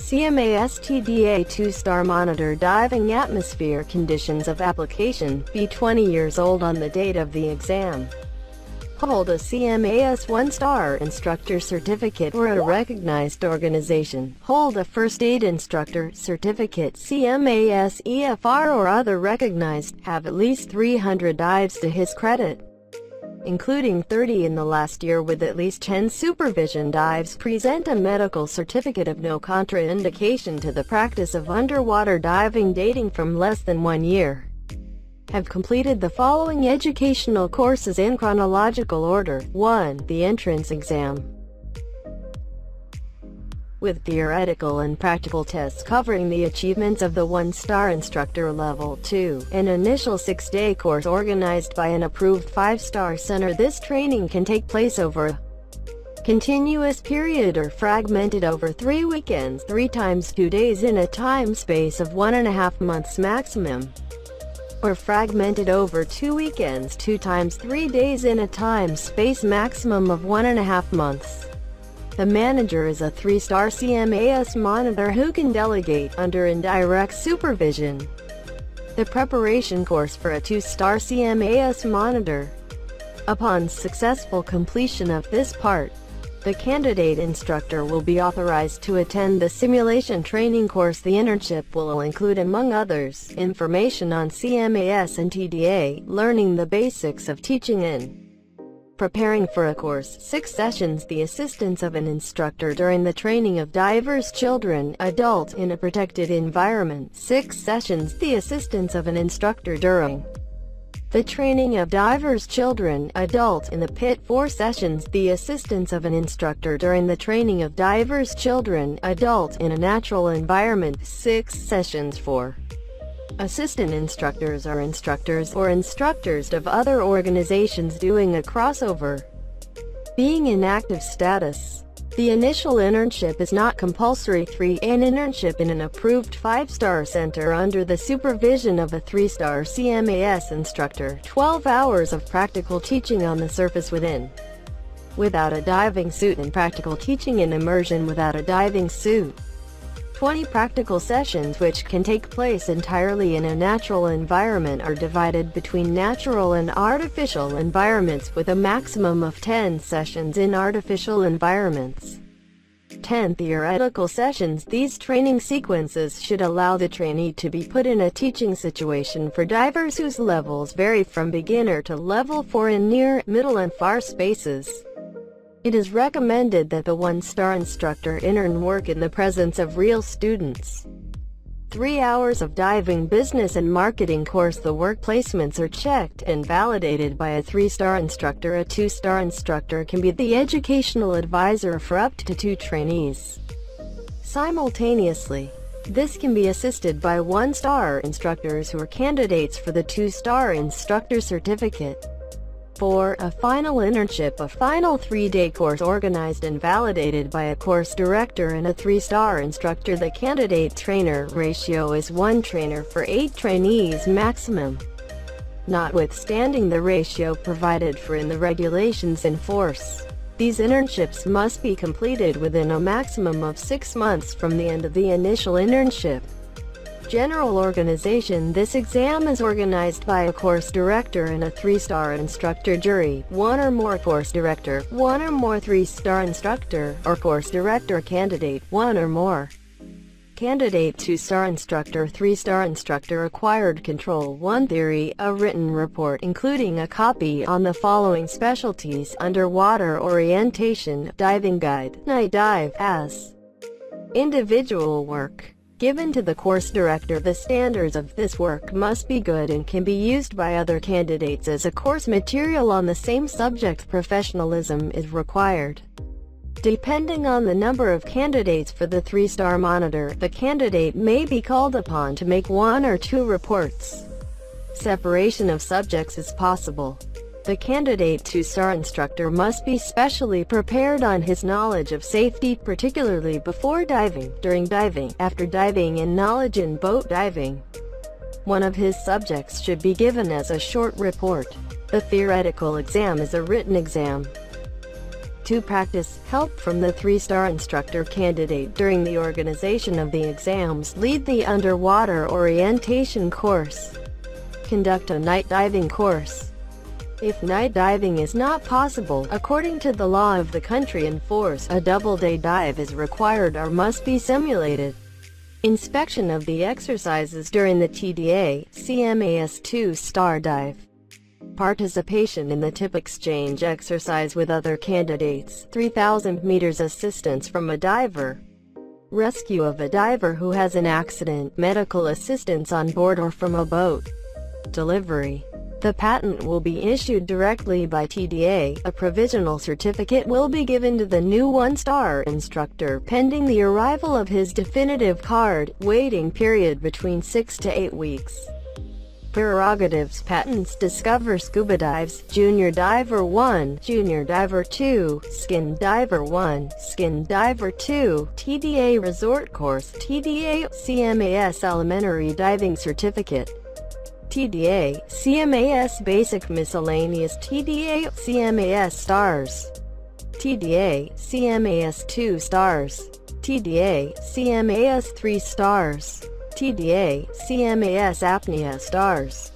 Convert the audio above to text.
CMAS TDA 2-star monitor diving atmosphere conditions of application, be 20 years old on the date of the exam. Hold a CMAS 1-star instructor certificate or a recognized organization. Hold a first aid instructor certificate, CMAS EFR or other recognized. Have at least 300 dives to his credit, including 30 in the last year with at least 10 supervision dives. Present a medical certificate of no contraindication to the practice of underwater diving dating from less than 1 year. Have completed the following educational courses in chronological order. 1. The entrance exam, with theoretical and practical tests covering the achievements of the 1-star instructor level. 2. An initial 6-day course organized by an approved 5-star center. This training can take place over a continuous period or fragmented over 3 weekends, 3 times 2 days in a time space of 1.5 months maximum, or fragmented over 2 weekends, 2 times 3 days in a time space maximum of 1.5 months. The manager is a 3-star CMAS monitor who can delegate under indirect supervision. The preparation course for a 2-star CMAS monitor. Upon successful completion of this part, the candidate instructor will be authorized to attend the simulation training course. The internship will include, among others, information on CMAS and TDA, learning the basics of teaching and preparing for a course. 6 sessions. The assistance of an instructor during the training of divers, children, adult, in a protected environment. 6 sessions. The assistance of an instructor during the training of divers, children, adult, in the pit. 4 sessions. The assistance of an instructor during the training of divers, children, adult, in a natural environment. 6 sessions. 4 assistant instructors are instructors or instructors of other organizations doing a crossover. Being in active status. The initial internship is not compulsory. 3. An internship in an approved 5-star center under the supervision of a 3-star CMAS instructor. 12 hours of practical teaching on the surface without a diving suit, and practical teaching in immersion without a diving suit. 20 practical sessions which can take place entirely in a natural environment are divided between natural and artificial environments, with a maximum of 10 sessions in artificial environments. 10 theoretical sessions. These training sequences should allow the trainee to be put in a teaching situation for divers whose levels vary from beginner to level 4 in near, middle and far spaces. It is recommended that the 1-star instructor intern work in the presence of real students. 3 hours of diving business and marketing course. The work placements are checked and validated by a 3-star instructor. A 2-star instructor can be the educational advisor for up to 2 trainees simultaneously. This can be assisted by 1-star instructors who are candidates for the 2-star instructor certificate. 4. A final internship, a final 3-day course organized and validated by a course director and a 3-star instructor. The candidate-trainer ratio is 1 trainer for 8 trainees maximum, notwithstanding the ratio provided for in the regulations in force. These internships must be completed within a maximum of 6 months from the end of the initial internship. General organization. This exam is organized by a course director and a 3-star instructor jury. 1 or more course director, 1 or more 3-star instructor, or course director candidate, 1 or more candidate 2-star instructor, 3-star instructor. Acquired control. 1 theory, a written report including a copy on the following specialties: underwater orientation, diving guide, night dive. As individual work given to the course director. The standards of this work must be good and can be used by other candidates as a course material on the same subject. Professionalism is required. Depending on the number of candidates for the 3-star monitor, the candidate may be called upon to make 1 or 2 reports. Separation of subjects is possible. The candidate 2-star instructor must be specially prepared on his knowledge of safety, particularly before diving, during diving, after diving, and knowledge in boat diving. One of his subjects should be given as a short report. The theoretical exam is a written exam. 2 Practice. Help from the 3-star instructor candidate during the organization of the exams. Lead the underwater orientation course. Conduct a night diving course. If night diving is not possible, according to the law of the country in force, a double-day dive is required or must be simulated. Inspection of the exercises during the TDA, CMAS 2-star dive. Participation in the tip exchange exercise with other candidates. 3,000 meters assistance from a diver. Rescue of a diver who has an accident. Medical assistance on board or from a boat. Delivery. The patent will be issued directly by TDA. A provisional certificate will be given to the new 1-star instructor pending the arrival of his definitive card. Waiting period between 6 to 8 weeks. Prerogatives. Patents. Discover scuba dives. Junior Diver 1, Junior Diver 2, Skin Diver 1, Skin Diver 2, TDA Resort Course, TDA, CMAS Elementary Diving Certificate, TDA, CMAS Basic Miscellaneous, TDA, CMAS Stars, TDA, CMAS 2 Stars, TDA, CMAS 3 Stars, TDA, CMAS Apnea Stars.